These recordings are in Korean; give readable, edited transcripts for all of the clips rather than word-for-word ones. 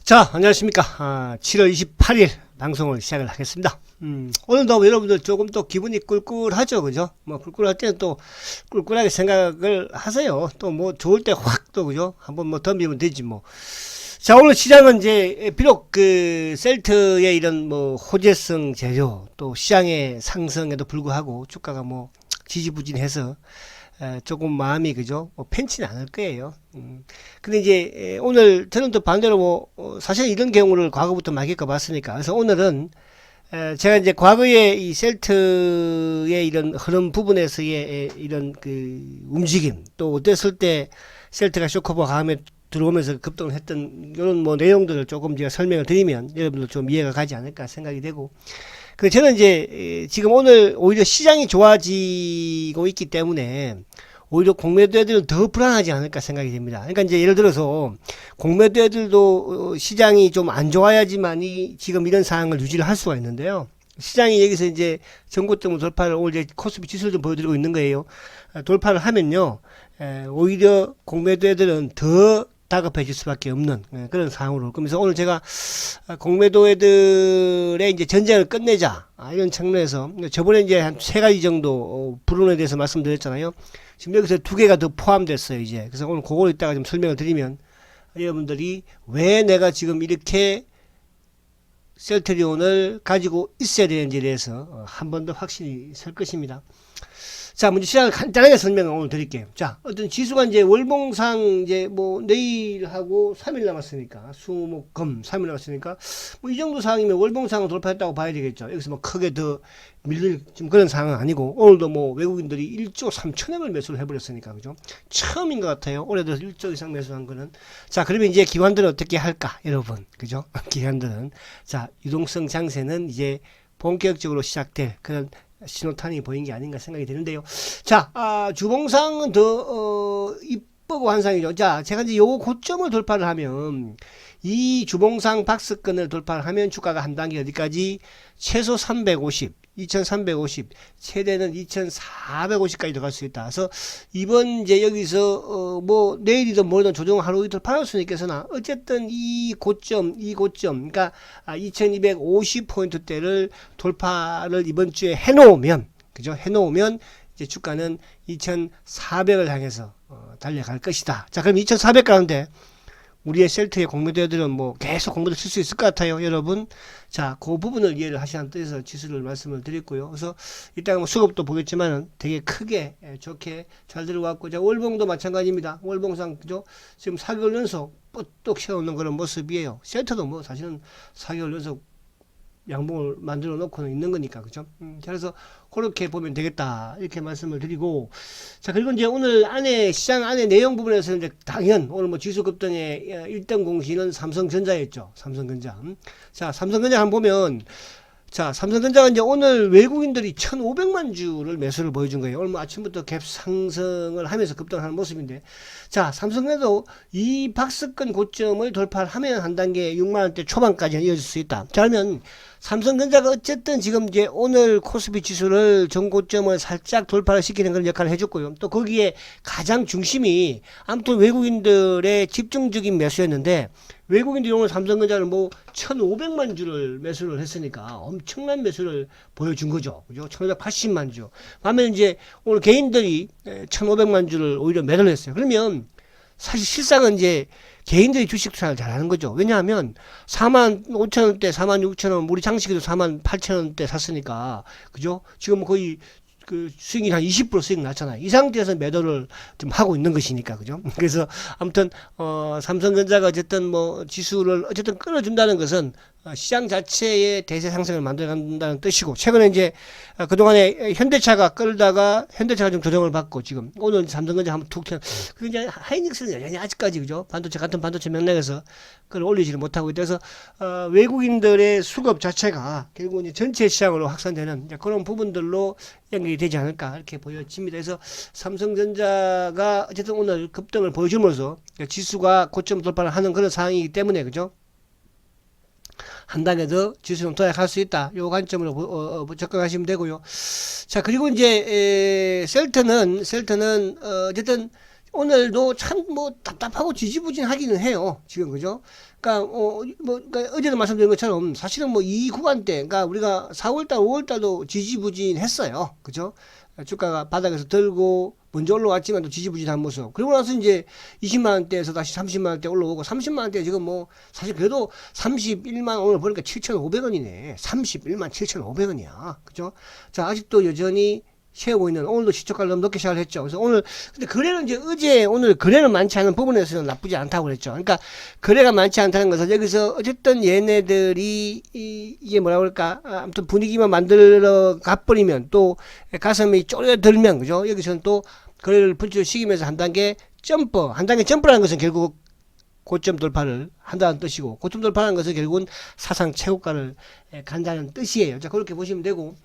자, 안녕하십니까. 7월 28일 방송을 시작을 하겠습니다. 오늘도 여러분들 조금 또 기분이 꿀꿀하죠, 그죠? 뭐, 꿀꿀할 때는 또 꿀꿀하게 생각을 하세요. 또 뭐, 좋을 때 확 또, 그죠? 한번 뭐, 덤비면 되지, 뭐. 자, 오늘 시장은 이제, 비록 그, 셀트의 이런 뭐, 호재성 재료, 또 시장의 상승에도 불구하고, 주가가 뭐, 지지부진해서, 조금 마음이 그죠? 뭐 편치는 않을 거예요. 근데 이제 오늘 저는 또 반대로 뭐 사실 이런 경우를 과거부터 많이 겪어봤으니까 그래서 오늘은 제가 이제 과거에 이 셀트의 이런 흐름 부분에서의 이런 그 움직임 또 어땠을 때 셀트가 쇼커버 강함에 들어오면서 급등을 했던 이런 뭐 내용들을 조금 제가 설명을 드리면 여러분들 좀 이해가 가지 않을까 생각이 되고 그 저는 이제 지금 오늘 오히려 시장이 좋아지고 있기 때문에 오히려 공매도애들은 더 불안하지 않을까 생각이 됩니다. 그러니까 이제 예를 들어서 공매도애들도 시장이 좀 안 좋아야지만이 지금 이런 상황을 유지를 할 수가 있는데요. 시장이 여기서 이제 전고점 돌파를 오늘 이제 코스피 지수를 좀 보여드리고 있는 거예요. 돌파를 하면요, 오히려 공매도애들은 더 다급해질 수밖에 없는 그런 상황으로. 그래서 오늘 제가 공매도애들의 이제 전쟁을 끝내자 이런 측면에서 저번에 이제 한 세 가지 정도 부분에 대해서 말씀드렸잖아요. 지금 여기서 두 개가 더 포함됐어요 이제. 그래서 오늘 그걸 이따가 좀 설명을 드리면 여러분들이 왜 내가 지금 이렇게 셀트리온을 가지고 있어야 되는지에 대해서 한 번 더 확실히 설 것입니다. 자, 먼저 시장을 간단하게 설명을 오늘 드릴게요. 자, 어떤 지수가 이제 월봉상 이제 뭐 내일하고 3일 남았으니까 수, 금 3일 남았으니까 뭐 이 정도 상황이면 월봉상을 돌파했다고 봐야 되겠죠. 여기서 뭐 크게 더 밀릴 좀 그런 상황은 아니고 오늘도 뭐 외국인들이 1조 3천억을 매수를 해버렸으니까 그죠? 처음인 것 같아요. 올해 들어서 1조 이상 매수한 거는. 자, 그러면 이제 기관들은 어떻게 할까, 여러분, 그죠? 기관들은 자 유동성 장세는 이제 본격적으로 시작될 그런 신호탄이 보인 게 아닌가 생각이 드는데요. 자, 주봉상은 더 이쁘고 환상이죠. 자, 제가 이제 요 고점을 돌파를 하면 이 주봉상 박스권을 돌파를 하면 주가가 한 단계 어디까지 최소 350, 2350, 최대는 2450까지 들어갈 수 있다. 그래서 이번 이제 여기서 뭐 내일이든 모레든 조정 하루 이틀 팔을 수는 있겠으나 어쨌든 이 고점 그러니까 2250포인트대를 돌파를 이번 주에 해놓으면 그죠? 해놓으면 이제 주가는 2400을 향해서 달려갈 것이다. 자, 그럼 2400 가는데 우리의 셀트의 공매도애들은 뭐 계속 공매도 칠 수 있을 것 같아요, 여러분. 자, 그 부분을 이해를 하시는 뜻에서 지수를 말씀을 드렸고요. 그래서 이따가 뭐 수급도 보겠지만은 되게 크게 좋게 잘 들어왔고, 자, 월봉도 마찬가지입니다. 월봉상 그죠? 지금 4개월 연속 뻗떡 세우는 그런 모습이에요. 셀트도 뭐 사실은 4개월 연속 양봉을 만들어 놓고는 있는 거니까, 그죠? 그래서 그렇게 보면 되겠다 이렇게 말씀을 드리고, 자, 그리고 이제 오늘 안에 시장 안에 내용 부분에서 이제 당연 오늘 뭐 지수 급등의 1등 공신은 삼성전자였죠. 삼성전자. 자, 삼성전자 한번 보면, 자, 삼성전자가 이제 오늘 외국인들이 1,500만 주를 매수를 보여준 거예요. 오늘 뭐 아침부터 갭 상승을 하면서 급등하는 모습인데, 자, 삼성전자도 이 박스권 고점을 돌파를 하면 한 단계 6만원대 초반까지 이어질 수 있다. 자, 그러면 삼성전자가 어쨌든 지금 이제 오늘 코스피 지수를 전고점을 살짝 돌파를 시키는 그런 역할을 해줬고요. 또 거기에 가장 중심이 아무튼 외국인들의 집중적인 매수였는데, 외국인들이 오늘 삼성전자를 뭐 1,500만 주를 매수를 했으니까 엄청난 매수를 보여준 거죠. 그죠? 1,580만 주. 반면에 이제 오늘 개인들이 1,500만 주를 오히려 매도를 했어요. 그러면 사실 실상은 이제 개인들이 주식 투자를 잘하는 거죠. 왜냐하면 45,000원대, 46,000원, 우리 장식에도 48,000원대 샀으니까, 그죠? 지금 거의 그 수익이 한 20% 수익 났잖아요. 이 상태에서 매도를 좀 하고 있는 것이니까, 그죠? 그래서 아무튼 삼성전자가 어쨌든 뭐 지수를 어쨌든 끌어준다는 것은 시장 자체의 대세 상승을 만들어간다는 뜻이고, 최근에 이제 그동안에 현대차가 끌다가 현대차가 좀 조정을 받고 지금 오늘 삼성전자 한번 툭 튀어. 그 이제 하이닉스는 여전히 아직까지 그죠? 반도체 같은 반도체 맥락에서 그걸 올리지를 못하고 있어서 외국인들의 수급 자체가 결국 이제 전체 시장으로 확산되는 그런 부분들로 연결이 되지 않을까 이렇게 보여집니다. 그래서 삼성전자가 어쨌든 오늘 급등을 보여줌으로써 지수가 고점 돌파를 하는 그런 상황이기 때문에 그죠? 한 단계 더 지수는 도약할 수 있다. 요 관점으로 접근하시면 되고요. 자, 그리고 이제 셀트는 어쨌든 오늘도 참 뭐 답답하고 지지부진하기는 해요. 지금 그죠? 그러니까 그러니까 어제도 말씀드린 것처럼 사실은 뭐 이 구간대, 그러니까 우리가 4월달, 5월달도 지지부진했어요. 그죠? 주가가 바닥에서 들고 먼저 올라왔지만 또 지지부진한 모습. 그리고 나서 이제 20만 원대에서 다시 30만 원대 올라오고 30만 원대 지금 뭐 사실 그래도 31만 오늘 보니까 7,500원이네. 31만 7,500원이야. 그죠? 자, 아직도 여전히 세우고 있는, 오늘도 시초가를 너무 높게 시작을 했죠. 그래서 오늘, 근데 거래는 이제 어제, 오늘 거래는 많지 않은 부분에서는 나쁘지 않다고 그랬죠. 그러니까 거래가 많지 않다는 것은 여기서 어쨌든 얘네들이, 이게 뭐라 그럴까, 아무튼 분위기만 만들어 가버리면 또 가슴이 쪼려들면, 그죠? 여기서는 또 거래를 분출시키면서 한 단계 점프라는 것은 결국 고점 돌파를 한다는 뜻이고, 고점 돌파라는 것은 결국은 사상 최고가를 간다는 뜻이에요. 자, 그렇게 보시면 되고,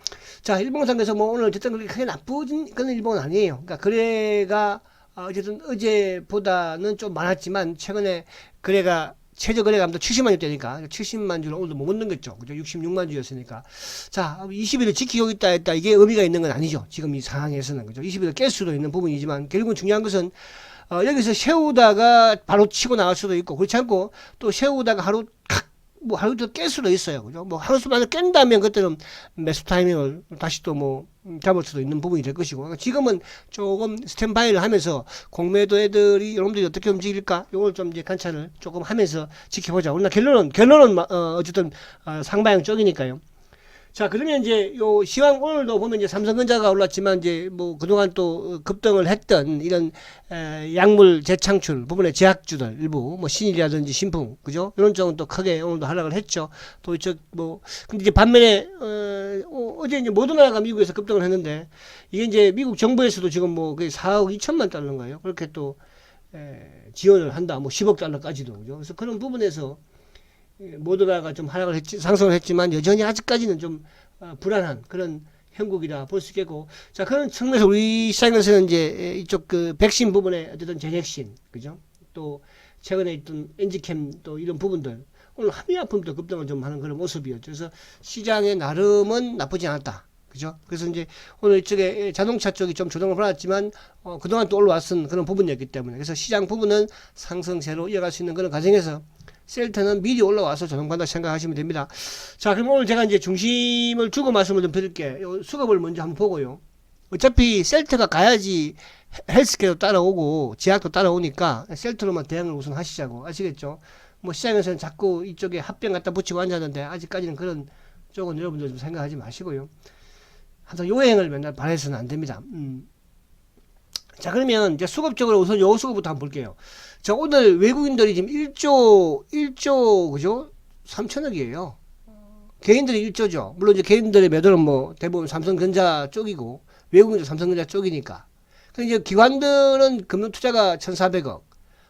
자, 일봉상에서 뭐 오늘 어쨌든 그렇게 크게 나쁘진 그런 일봉은 아니에요. 그러니까 거래가 어쨌든 어제보다는 좀 많았지만 최근에 거래가 최저 거래가 아무튼 70만 주대니까 70만 주를 오늘도 못 넘겼죠. 그죠? 66만 주였으니까. 자, 20일을 지키고 있다 했다, 이게 의미가 있는 건 아니죠. 지금 이 상황에서는. 그죠? 20일을 깰 수도 있는 부분이지만 결국은 중요한 것은 여기서 세우다가 바로 치고 나갈 수도 있고, 그렇지 않고 또 세우다가 하루 더 깰 수도 있어요. 그죠? 뭐 하루 수만에 깬다면 그때는 매수 타이밍을 다시 또 뭐 잡을 수도 있는 부분이 될 것이고, 그러니까 지금은 조금 스탠바이를 하면서 공매도 애들이 여러분들이 어떻게 움직일까, 요걸 좀 이제 관찰을 조금 하면서 지켜보자. 그러나 결론은 어쨌든 상방향 쪽이니까요. 자, 그러면 이제 요 시황 오늘도 보면 이제 삼성전자가 올랐지만 이제 뭐 그동안 또 급등을 했던 이런 약물 재창출 부분의 제약주들 일부 뭐 신일이라든지 신풍, 그죠? 이런 쪽은 또 크게 오늘도 하락을 했죠. 또 이쪽 뭐 근데 이제 반면에 어제 이제 모더나가 미국에서 급등을 했는데, 이게 이제 미국 정부에서도 지금 뭐 거의 4억 2천만 달러인가요? 그렇게 또 지원을 한다. 뭐 10억 달러까지도, 그죠? 그래서 그런 부분에서 모두가 좀 하락을 상승을 했지만 여전히 아직까지는 좀 불안한 그런 형국이라 볼 수 있겠고, 자, 그런 측면에서 우리 시장에서는 이제 이쪽 그 백신 부분에 어쨌든 전액신, 그죠? 또 최근에 있던 엔지캠 또 이런 부분들 오늘 한미약품도 급등을 좀 하는 그런 모습이었죠. 그래서 시장의 나름은 나쁘지 않았다. 그죠? 그래서 이제 오늘 이쪽에 자동차 쪽이 좀 조정을 받았지만 그동안 또 올라왔던 그런 부분이었기 때문에, 그래서 시장 부분은 상승세로 이어갈 수 있는 그런 과정에서 셀트는 미리 올라와서 조정받는다 생각하시면 됩니다. 자, 그럼 오늘 제가 이제 중심을 주고 말씀을 좀 드릴게요. 수급을 먼저 한번 보고요. 어차피 셀트가 가야지 헬스케어도 따라오고 제약도 따라오니까 셀트로만 대응을 우선 하시자고. 아시겠죠? 뭐 시장에서는 자꾸 이쪽에 합병 갖다 붙이고 앉았는데 아직까지는 그런 쪽은 여러분들 좀 생각하지 마시고요. 항상 요행을 맨날 바라서는 안 됩니다. 자, 그러면 이제 수급적으로 우선 요 수급부터 한번 볼게요. 자, 오늘 외국인들이 지금 1조, 그죠? 3천억이에요. 개인들이 1조죠. 물론 이제 개인들의 매도는 뭐 대부분 삼성전자 쪽이고, 외국인도 삼성전자 쪽이니까. 근데 이제 기관들은 금융투자가 1,400억.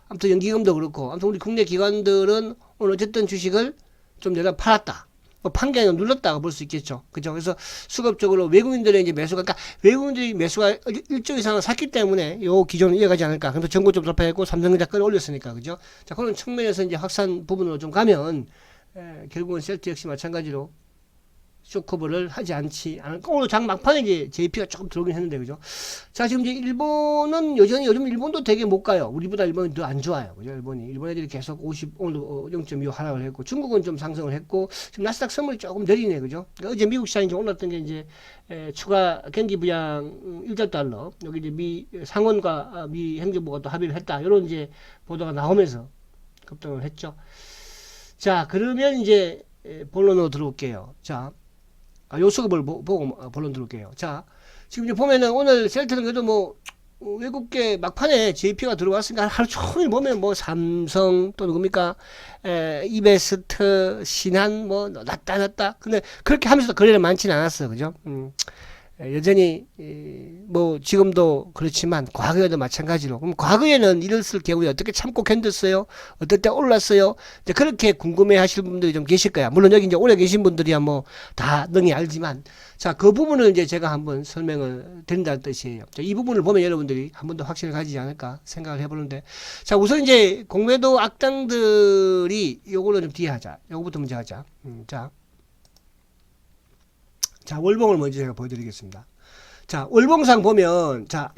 아무튼 연기금도 그렇고, 아무튼 우리 국내 기관들은 오늘 어쨌든 주식을 좀 내다 팔았다. 뭐 판 게 아니라 눌렀다고 볼 수 있겠죠. 그죠? 그래서 수급적으로 외국인들의 이제 매수가, 그러니까 외국인들이 매수가 1조 이상을 샀기 때문에 요 기존을 이어가지 않을까. 그래서 정보 좀 돌파했고 삼성전자 끌어올렸으니까. 그죠? 자, 그런 측면에서 이제 확산 부분으로 좀 가면, 결국은 셀트 역시 마찬가지로 쇼커버를 하지 않지 않을까. 오늘 장 막판에 이제 JP가 조금 들어오긴 했는데, 그죠? 자, 지금 이제 일본은 여전히 요즘 일본도 되게 못 가요. 우리보다 일본이 더 안 좋아요. 그죠? 일본 애들이 계속 50, 오늘도 0.25 하락을 했고, 중국은 좀 상승을 했고, 지금 나스닥 선물이 조금 느리네. 그죠? 그러니까 어제 미국 시장이 좀 올랐던 게 이제, 추가 경기 부양 1조 달러, 여기 이제 미 상원과 미 행정부가 또 합의를 했다. 이런 이제 보도가 나오면서 급등을 했죠. 자, 그러면 이제 본론으로 들어올게요. 자, 요 수급을 보고 본론 들어올게요. 자, 지금 이제 보면은 오늘 셀트는 그래도 뭐 외국계 막판에 JP가 들어왔으니까 하루 종일 보면 뭐 삼성 또 누굽니까, 이베스트, 신한 뭐 났다. 근데 그렇게 하면서도 거래는 많지는 않았어. 그죠? 여전히 뭐 지금도 그렇지만 과거에도 마찬가지로, 그럼 과거에는 이랬을 경우에 어떻게 참고 견뎠어요? 어떨 때 올랐어요? 이제 그렇게 궁금해 하실 분들이 좀 계실 거야. 물론 여기 이제 오래 계신 분들이야 뭐 다 능히 알지만, 자, 그 부분을 이제 제가 한번 설명을 드린다는 뜻이에요. 자, 이 부분을 보면 여러분들이 한 번 더 확신을 가지지 않을까 생각을 해보는데, 자, 우선 이제 공매도 악당들이 요거는 좀 뒤에 하자. 요거부터 먼저 하자. 자, 월봉을 먼저 제가 보여드리겠습니다. 자, 월봉상 보면, 자,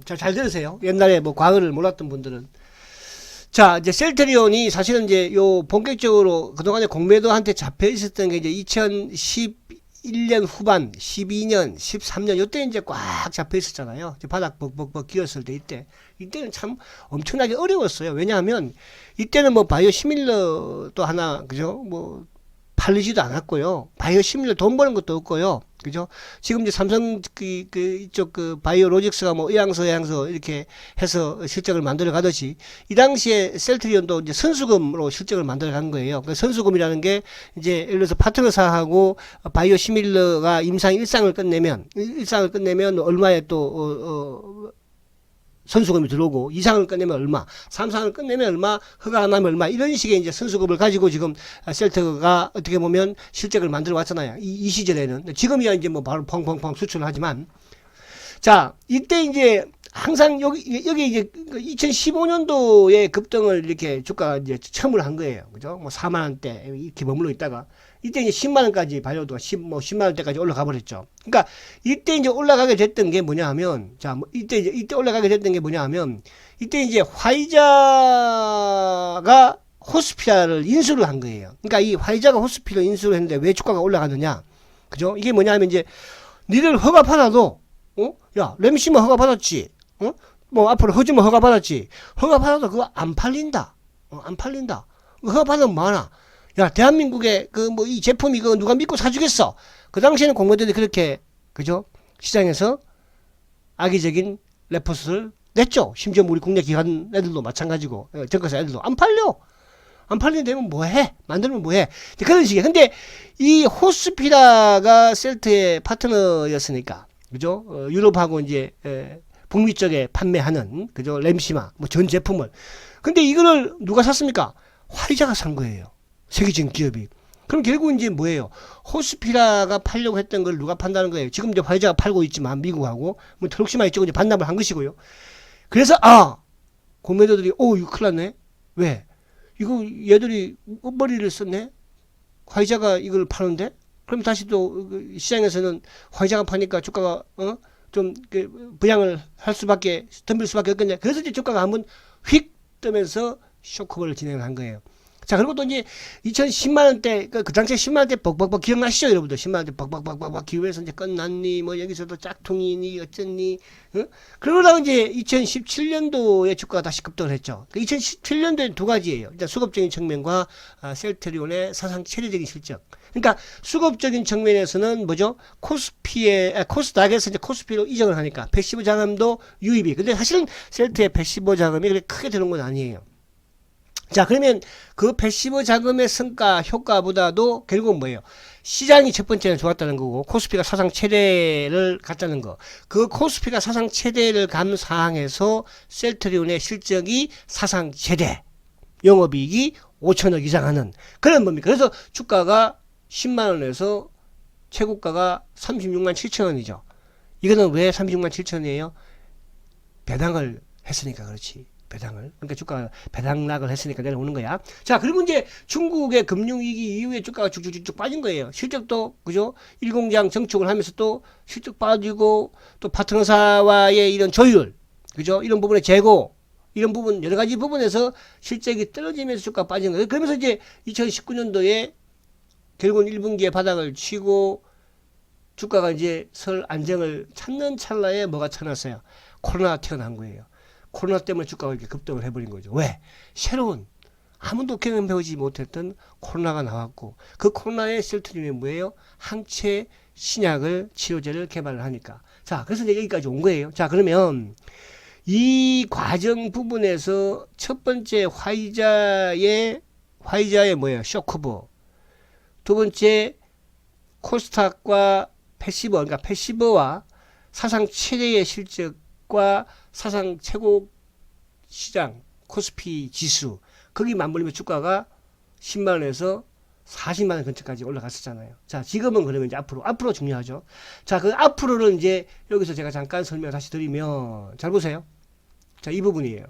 잘 들으세요. 옛날에 뭐 과거를 몰랐던 분들은. 자, 이제 셀트리온이 사실은 이제 요 본격적으로 그동안에 공매도한테 잡혀 있었던 게 이제 2011년 후반, 12년, 13년, 요때 이제 꽉 잡혀 있었잖아요. 이제 바닥 벅벅벅 기었을 때 이때는 참 엄청나게 어려웠어요. 왜냐하면 이때는 뭐 바이오 시밀러도 하나, 그죠? 뭐 팔리지도 않았고요. 바이오 시밀러 돈 버는 것도 없고요. 그죠? 지금 이제 삼성 이쪽 바이오 로직스가 뭐 의향서 이렇게 해서 실적을 만들어 가듯이 이 당시에 셀트리온도 이제 선수금으로 실적을 만들어 간 거예요. 그 선수금이라는 게 이제 예를 들어서 파트너사하고 바이오 시밀러가 임상 일상을 끝내면 얼마에 또 선수금이 들어오고, 2상을 끝내면 얼마, 3상을 끝내면 얼마, 허가 안 하면 얼마, 이런 식의 이제 선수금을 가지고 지금 셀트가 어떻게 보면 실적을 만들어 왔잖아요. 이 시절에는. 지금이야 이제 뭐 바로 펑펑펑 수출을 하지만. 자, 이때 이제 항상 여기 이제 2015년도에 급등을 이렇게 주가가 이제 처음으로 한 거예요. 그죠? 뭐 4만원대 이렇게 머물러 있다가 이때 이제 10만원까지 발효도가 10만원대까지 올라가 버렸죠. 그러니까 이때 이제 올라가게 됐던 게 뭐냐 하면, 자, 뭐 이때 올라가게 됐던 게 뭐냐 하면, 이때 이제 화이자가 호스피라를 인수를 한 거예요. 그러니까 이 화이자가 호스피를 인수를 했는데 왜 주가가 올라가느냐? 그죠? 이게 뭐냐 하면 이제 니들 허가 받아도, 야, 램시머 허가 받았지? 뭐 앞으로 허즈머 허가 받았지? 허가 받아도 그거 안 팔린다. 안 팔린다. 허가 받으면 뭐하나? 야, 대한민국의 그 뭐 이 제품 이거 누가 믿고 사주겠어? 그 당시에는 공무원들이 그렇게, 그죠? 시장에서 악의적인 레포트를 냈죠. 심지어 우리 국내 기관 애들도 마찬가지고, 정가사 애들도 안 팔려. 안 팔리는 되면 뭐해? 만들면 뭐해? 그런 식이에요. 근데 이 호스피라가 셀트의 파트너였으니까, 그죠? 유럽하고 이제 북미 쪽에 판매하는, 그죠? 램시마 뭐 전 제품을. 근데 이거를 누가 샀습니까? 화이자가 산 거예요. 세계적인 기업이. 그럼 결국 이제 뭐예요? 호스피라가 팔려고 했던 걸 누가 판다는 거예요. 지금 이제 화이자가 팔고 있지만 미국하고 뭐 트럭시마 이쪽은 이제 반납을 한 것이고요. 그래서 공매도들이 이거 큰일 났네. 왜? 이거 얘들이 머리를 썼네. 화이자가 이걸 파는데? 그럼 다시 또 시장에서는 화이자가 파니까 주가가 좀 부양을 할 수밖에, 덤빌 수밖에 없겠냐. 그래서 이제 주가가 한번 휙 뜨면서 쇼크를 진행을 한 거예요. 자, 그리고 또 이제 2010만원대, 그 당시에 10만원대 벅벅벅 기억나시죠, 여러분들? 10만원대 벅벅벅벅 기후에서 이제 끝났니, 뭐 여기서도 짝퉁이니, 어쩌니, 그러다가 이제 2017년도에 주가가 다시 급등을 했죠. 2017년도에는 두 가지예요. 일단 수급적인 측면과 셀트리온의 사상 최대적인 실적. 그러니까 수급적인 측면에서는 뭐죠? 코스닥에서 이제 코스피로 이적을 하니까 패시브 자금도 유입이. 근데 사실은 셀트의 패시브 자금이 그렇게 크게 드는 건 아니에요. 자, 그러면 그 패시브 자금의 성과, 효과보다도 결국은 뭐예요? 시장이 첫 번째는 좋았다는 거고, 코스피가 사상 최대를 갔다는 거. 그 코스피가 사상 최대를 간 상황에서 셀트리온의 실적이 사상 최대, 영업이익이 5천억 이상 하는 그런 겁니까? 그래서 주가가 10만원에서 최고가가 36만 7천원이죠. 이거는 왜 36만 7천원이에요? 배당을 했으니까 그렇지. 배당을. 그러니까 주가가 배당락을 했으니까 내려오는 거야. 자, 그리고 이제 중국의 금융위기 이후에 주가가 쭉쭉쭉 빠진 거예요. 실적도, 그죠? 일공장 정축을 하면서 또 실적 빠지고, 또 파트너사와의 이런 조율, 그죠? 이런 부분의 재고, 이런 부분, 여러 가지 부분에서 실적이 떨어지면서 주가가 빠진 거예요. 그러면서 이제 2019년도에 결국은 1분기에 바닥을 치고, 주가가 이제 설 안정을 찾는 찰나에 뭐가 쳐났어요? 코로나가 태어난 거예요. 코로나 때문에 주가가 이렇게 급등을 해버린 거죠. 왜? 새로운 아무도 경험해보지 못했던 코로나가 나왔고, 그 코로나의 셀트리온이 뭐예요? 항체 신약을, 치료제를 개발을 하니까. 자, 그래서 이제 여기까지 온 거예요. 자, 그러면 이 과정 부분에서 첫 번째 화이자의 뭐예요? 쇼크보. 두 번째 코스닥과 패시브, 그러니까 패시브와 사상 최대의 실적과 사상 최고 시장 코스피 지수, 거기 맞물리면 주가가 10만원에서 40만원 근처까지 올라갔었잖아요. 자, 지금은 그러면 이제 앞으로 중요하죠. 자, 그 앞으로는 이제 여기서 제가 잠깐 설명 다시 드리면, 잘 보세요. 자, 이 부분이에요.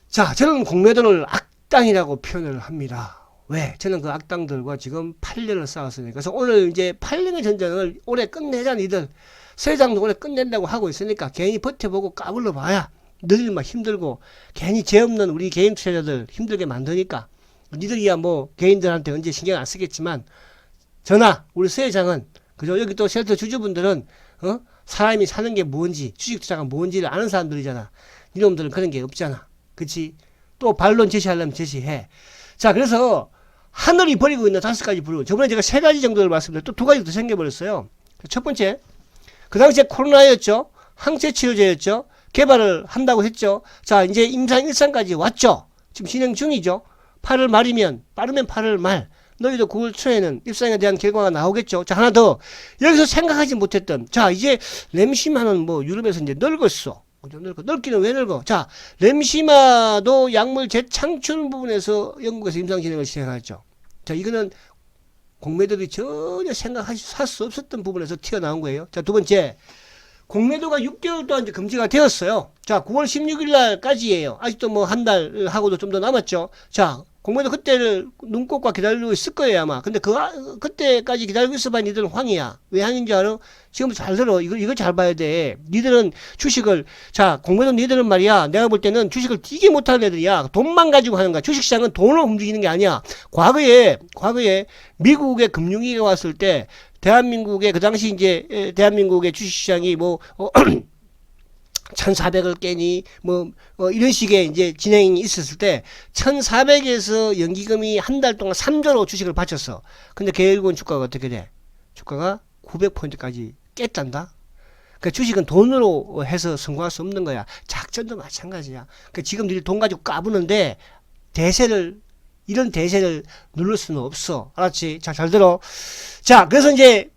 자, 저는 공매도를 악당이라고 표현을 합니다. 왜? 저는 그 악당들과 지금 8년을 싸웠으니까. 그래서 오늘 이제 8년의 전쟁을 올해 끝내자, 니들. 서 회장도 원래 끝낸다고 하고 있으니까 괜히 버텨보고 까불러 봐야 너희들만 힘들고 괜히 죄 없는 우리 개인 투자자들 힘들게 만드니까 니들이야 뭐 개인들한테 언제 신경 안 쓰겠지만 전하 우리 서 회장은 그죠? 여기 또 쉘터 주주분들은 사람이 사는 게 뭔지 주식 투자가 뭔지를 아는 사람들이잖아. 이놈들은 그런 게 없잖아. 그치? 또 반론 제시하려면 제시해. 자, 그래서 하늘이 버리고 있는 5가지 부류. 저번에 제가 3가지 정도를 말씀드렸는데 또 2가지 더 생겨버렸어요. 첫 번째, 그 당시에 코로나였죠. 항체 치료제였죠. 개발을 한다고 했죠. 자, 이제 임상 1상까지 왔죠. 지금 진행 중이죠. 8월 말이면, 빠르면 8월 말. 너희도 9월 초에는 입상에 대한 결과가 나오겠죠. 자, 하나 더. 여기서 생각하지 못했던, 자, 이제 렘시마는 뭐 유럽에서 이제 늙었어. 늙기는 왜 늙어? 자, 렘시마도 약물 재창출 부분에서 영국에서 임상 진행을 시행하죠. 자, 이거는 공매도들이 전혀 생각할 수 없었던 부분에서 튀어나온 거예요. 자, 두 번째. 공매도가 6개월 동안 이제 금지가 되었어요. 자, 9월 16일 날까지예요. 아직도 뭐 한 달 하고도 좀 더 남았죠. 자, 공매도 그때를 눈꼽과 기다리고 있을 거예요, 아마. 근데 그때까지 기다리고 있어봐, 니들은 황이야. 왜 황인 줄 알아? 지금 잘 들어. 이거 잘 봐야 돼. 니들은 주식을, 자, 공매도 니들은 말이야. 내가 볼 때는 주식을 되게 못하는 애들이야. 돈만 가지고 하는 거야. 주식시장은 돈을 움직이는 게 아니야. 과거에 미국의 금융위기가 왔을 때, 대한민국의, 그 당시 이제, 대한민국의 주식시장이 뭐, 1400을 깨니, 이런 식의 이제 진행이 있었을 때, 1400에서 연기금이 한 달 동안 3조로 주식을 바쳤어. 근데 결국은 주가가 어떻게 돼? 주가가 900포인트까지 깼단다? 그 주식은 돈으로 해서 성공할 수 없는 거야. 작전도 마찬가지야. 그 지금 니들 돈 가지고 까부는데, 이런 대세를 누를 수는 없어. 알았지? 자, 잘 들어. 자, 그래서 이제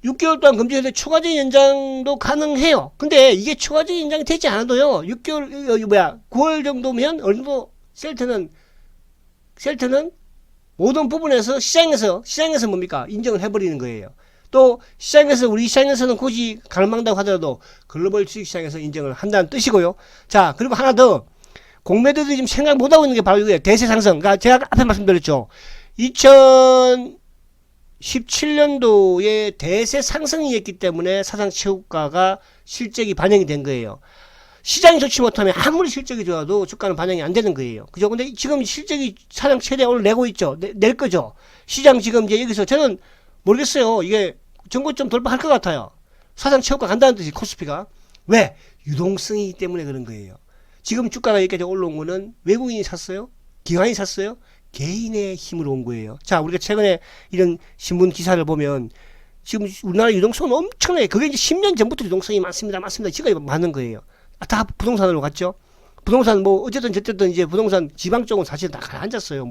6개월 동안 금지해서 추가적인 연장도 가능해요. 근데 이게 추가적인 연장이 되지 않아도요. 9월 정도면 어느 정도 셀트는 모든 부분에서 시장에서 뭡니까? 인정을 해버리는 거예요. 또 우리 시장에서는 굳이 갈망다고 하더라도 글로벌 주식시장에서 인정을 한다는 뜻이고요. 자, 그리고 하나 더. 공매도들이 지금 생각 못하고 있는 게 바로 이거예요. 대세 상승. 그러니까 제가 앞에 말씀드렸죠. 2017년도에 대세 상승이었기 때문에 사상 최고가가 실적이 반영이 된 거예요. 시장이 좋지 못하면 아무리 실적이 좋아도 주가는 반영이 안 되는 거예요. 그죠? 근데 지금 실적이 사상 최대 오늘 내고 있죠. 낼 거죠. 시장 지금 이제 여기서 저는 모르겠어요. 이게 정고점 돌파할 것 같아요. 사상 최고가 간다는 뜻이 코스피가. 왜? 유동성이기 때문에 그런 거예요. 지금 주가가 여기까지 올라온 거는 외국인이 샀어요? 기관이 샀어요? 개인의 힘으로 온 거예요. 자, 우리가 최근에 이런 신문 기사를 보면 지금 우리나라 유동성은 엄청나게, 그게 이제 10년 전부터 유동성이 많습니다. 지금 많은 거예요. 다 부동산으로 갔죠. 부동산 어쨌든 이제 부동산 지방 쪽은 사실 다 가라앉았어요.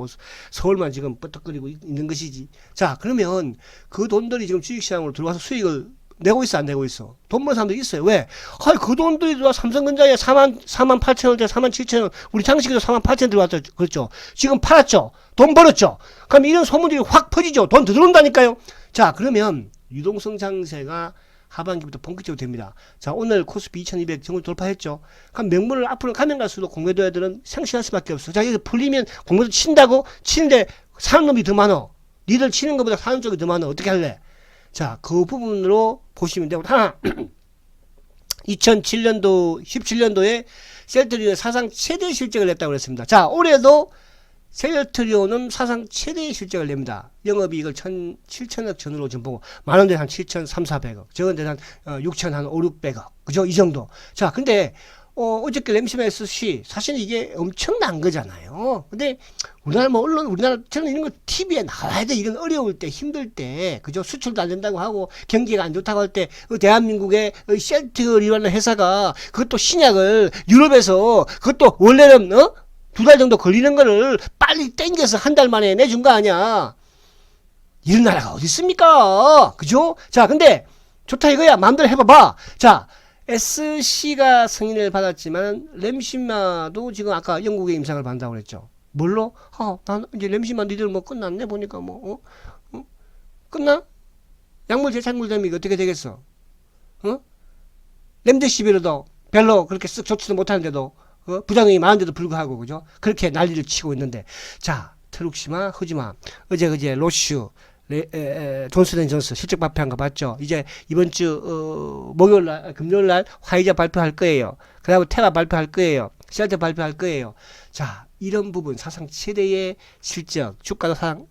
서울만 지금 뻗덕거리고 있는 것이지. 자, 그러면 그 돈들이 지금 주식시장으로 들어와서 수익을 내고 있어, 안 내고 있어? 돈 버는 사람들이 있어요. 왜? 그 돈들이 들어와 삼성전자에 4만 8천원대, 4만 7천원, 우리 장식에도 4만 8천원 들어왔죠. 그렇죠. 지금 팔았죠. 돈 벌었죠. 그럼 이런 소문들이 확 퍼지죠. 돈 더 들어온다니까요. 자, 그러면 유동성 장세가 하반기부터 본격적으로 됩니다. 자, 오늘 코스피 2200 정도 돌파했죠. 그럼 명분을 앞으로 가면 갈수록 공매도 애들은 상실할 수밖에 없어. 자, 여기 풀리면 공매도 친다고? 치는데 사는 놈이 더 많어. 니들 치는 것보다 사는 쪽이 더 많어. 어떻게 할래? 자, 그 부분으로 보시면 되고, 하나, 2007년도, 17년도에 셀트리온은 사상 최대 실적을 냈다고 그랬습니다. 자, 올해도 셀트리온은 사상 최대의 실적을 냅니다. 영업이익을 7천억 전후로 좀 보고, 많은데 한 7,300~400억, 적은데 한 6,500~600억. 그죠? 이 정도. 자, 근데, 어저께 램시마 SC, 사실은 이게 엄청난 거잖아요. 근데, 우리나라, 저는 이런 거 TV에 나와야 돼. 이런 어려울 때, 힘들 때, 그죠? 수출도 안 된다고 하고, 경기가 안 좋다고 할 때, 대한민국의 셀트리온이라는 회사가, 그것도 신약을 유럽에서, 그것도 원래는, 2달 정도 걸리는 거를 빨리 땡겨서 한 달 만에 내준 거 아니야. 이런 나라가 어디 있습니까? 그죠? 자, 근데, 좋다 이거야. 마음대로 해봐봐. 자, SC가 승인을 받았지만 램시마도 지금 아까 영국의 임상을 받는다고 그랬죠. 뭘로? 난 이제 램시마 니들 끝났네 보니까 끝나? 약물 재창출 되면 이거 어떻게 되겠어? 렘데시비르도 별로 그렇게 쓱 좋지도 못하는데도 부작용이 많은데도 불구하고 그죠? 그렇게 난리를 치고 있는데 자, 트룩시마, 흐지마, 어제 그제 로슈 존슨앤존슨 실적 발표한 거 봤죠? 이제 이번 주 목요일 날, 금요일 날 화이자 발표할 거예요. 그다음에 테라 발표할 거예요. 셀트 발표할 거예요. 자, 이런 부분 사상 최대의 실적, 주가도 사상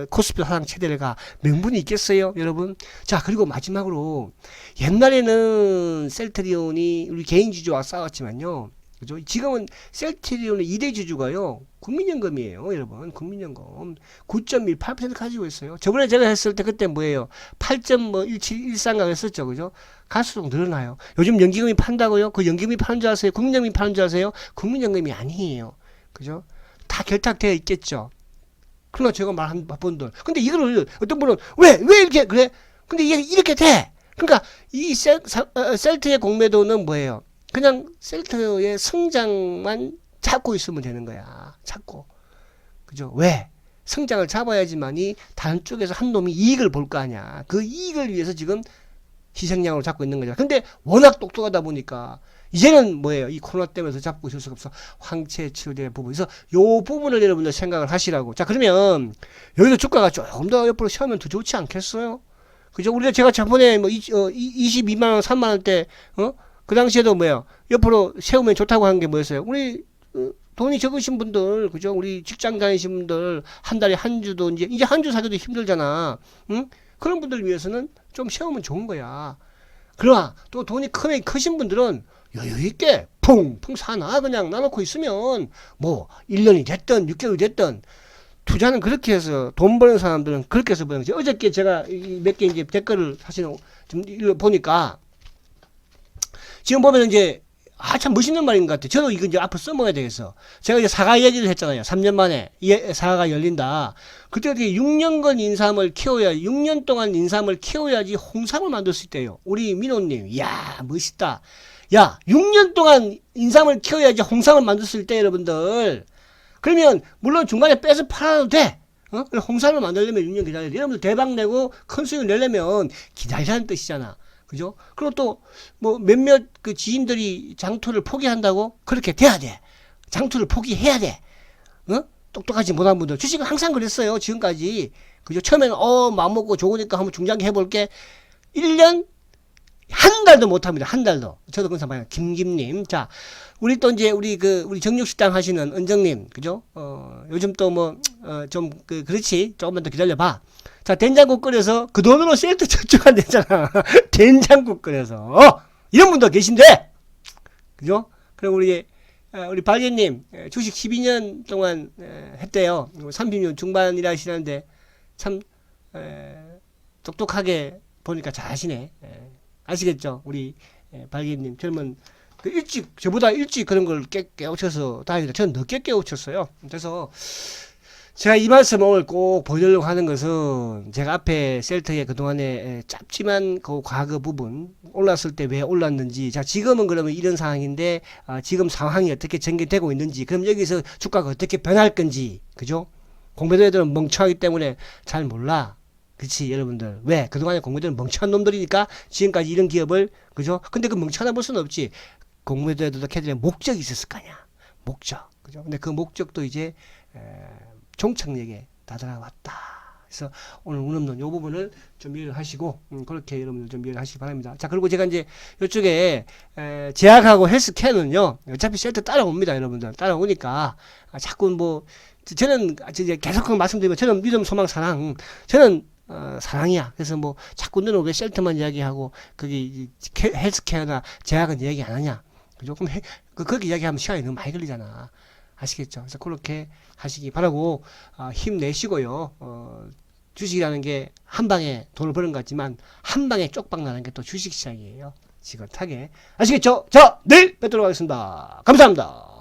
코스피도 사상 최대가 명분이 있겠어요, 여러분? 자, 그리고 마지막으로 옛날에는 셀트리온이 우리 개인 주주와 싸웠지만요. 그죠? 지금은 셀트리온의 2대 주주가요. 국민연금이에요, 여러분. 국민연금 9.18% 가지고 있어요. 저번에 제가 했을 때 그때 뭐예요? 8.1713가 했었죠, 그죠? 갈수록 늘어나요. 요즘 연기금이 판다고요? 그 연기금이 파는 줄 아세요? 국민연금이 파는 줄 아세요? 국민연금이 아니에요, 그죠? 다 결탁되어 있겠죠. 그러나 제가 말한 분들. 근데 이거를 어떤 분은 왜 이렇게 그래? 근데 이게 이렇게 돼. 그러니까 이 셀트의 공매도는 뭐예요? 그냥 셀트의 성장만 잡고 있으면 되는 거야. 잡고. 그죠? 왜? 성장을 잡아야지만이 다른 쪽에서 한 놈이 이익을 볼 거 아니야. 그 이익을 위해서 지금 희생양으로 잡고 있는 거죠. 근데 워낙 똑똑하다 보니까 이제는 뭐예요? 이 코로나 때문에 잡고 있을 수가 없어. 황체 치료제 부분. 그래서 요 부분을 여러분들 생각을 하시라고. 자, 그러면 여기서 주가가 조금 더 옆으로 쉬면 더 좋지 않겠어요? 그죠? 우리가 제가 저번에 뭐 22만원, 3만원 때, 그 당시에도 뭐예요? 옆으로 세우면 좋다고 하는 게 뭐였어요? 우리 돈이 적으신 분들, 그죠? 우리 직장 다니신 분들 한 달에 한 주도 이제 한 주 사기도 힘들잖아. 응? 그런 분들 위해서는 좀 세우면 좋은 거야. 그러나 또 돈이 크신 분들은 여유 있게 풍풍 사나 그냥 놔놓고 있으면 뭐 1년이 됐든 6개월이 됐든 투자는 그렇게 해서 돈 버는 사람들은 그렇게 해서 버는 거지. 어저께 제가 몇 개 이제 댓글을 사실 좀 보니까 지금 보면 이제 참 멋있는 말인 것 같아요. 저도 이거 이제 앞으로 써먹어야 되겠어. 제가 이제 사과 얘기를 했잖아요. 3년 만에 사과가 열린다. 그때 어떻게 6년간 인삼을 키워야 6년 동안 인삼을 키워야지 홍삼을 만들 수 있대요. 우리 민호님, 이야 멋있다. 야 6년 동안 인삼을 키워야지 홍삼을 만들 수 있대, 여러분들. 그러면 물론 중간에 빼서 팔아도 돼. 홍삼을 만들려면 6년 기다려야 돼. 여러분들 대박 내고 큰 수익을 내려면 기다리라는 뜻이잖아. 그죠? 그리고 또, 뭐, 몇몇 그 지인들이 장투를 포기한다고? 그렇게 돼야 돼. 장투를 포기해야 돼. 똑똑하지 못한 분들. 주식은 항상 그랬어요. 지금까지. 그죠? 처음에는, 마음먹고 좋으니까 한번 중장기 해볼게. 1년? 한 달도 못합니다. 한 달도. 저도 그런 사람 봐요. 김김님. 자, 우리 또 이제, 우리 정육식당 하시는 은정님. 그죠? 요즘 또 뭐, 그렇지. 조금만 더 기다려봐. 자, 된장국 끓여서 그 돈으로 셀트 저축 안 되잖아. 된장국 끓여서. 이런 분도 계신데! 그죠? 그리고 우리 발견님, 주식 12년 동안 했대요. 30년 중반이라 하시는데, 참, 똑똑하게 보니까 잘 하시네. 아시겠죠? 우리 발견님, 젊은, 저보다 일찍 그런 걸 깨우쳐서 다행이다. 저는 늦게 깨우쳤어요. 그래서, 제가 이 말씀을 오늘 꼭 보여주려고 하는 것은 제가 앞에 셀트의 그동안에 짧지만 그 과거 부분 올랐을 때 왜 올랐는지, 자 지금은 그러면 이런 상황인데 지금 상황이 어떻게 전개되고 있는지, 그럼 여기서 주가가 어떻게 변할 건지, 그죠? 공매도 애들은 멍청하기 때문에 잘 몰라. 그치 여러분들. 왜? 그동안에 공매도는 멍청한 놈들이니까 지금까지 이런 기업을, 그죠? 근데 그 멍청하다 볼 수는 없지. 공매도 애들도 걔들의 목적이 있었을 거 아니야. 목적. 그죠? 근데 그 목적도 이제 종착역에 다다라왔다. 그래서 오늘 운없는 요 부분을 좀 이해를 하시고 그렇게 여러분들 좀 이해를 하시기 바랍니다. 자, 그리고 제가 이제 이쪽에 제약하고 헬스케어는요 어차피 셀트 따라옵니다. 여러분들 따라오니까 자꾸 뭐 저는 이제 계속 말씀드리면 저는 믿음 소망 사랑, 저는 사랑이야. 그래서 뭐 자꾸 너는 왜 셀트만 이야기하고 거기 헬스케어나 제약은 이야기 안 하냐. 그죠? 그럼 거기 이야기하면 시간이 너무 많이 걸리잖아. 아시겠죠? 그래서 그렇게 하시기 바라고 힘내시고요. 주식이라는 게 한 방에 돈을 버는 것 같지만 한 방에 쪽박 나는 게 또 주식 시장이에요. 지긋하게. 아시겠죠? 자, 내일 뵙도록 하겠습니다. 감사합니다.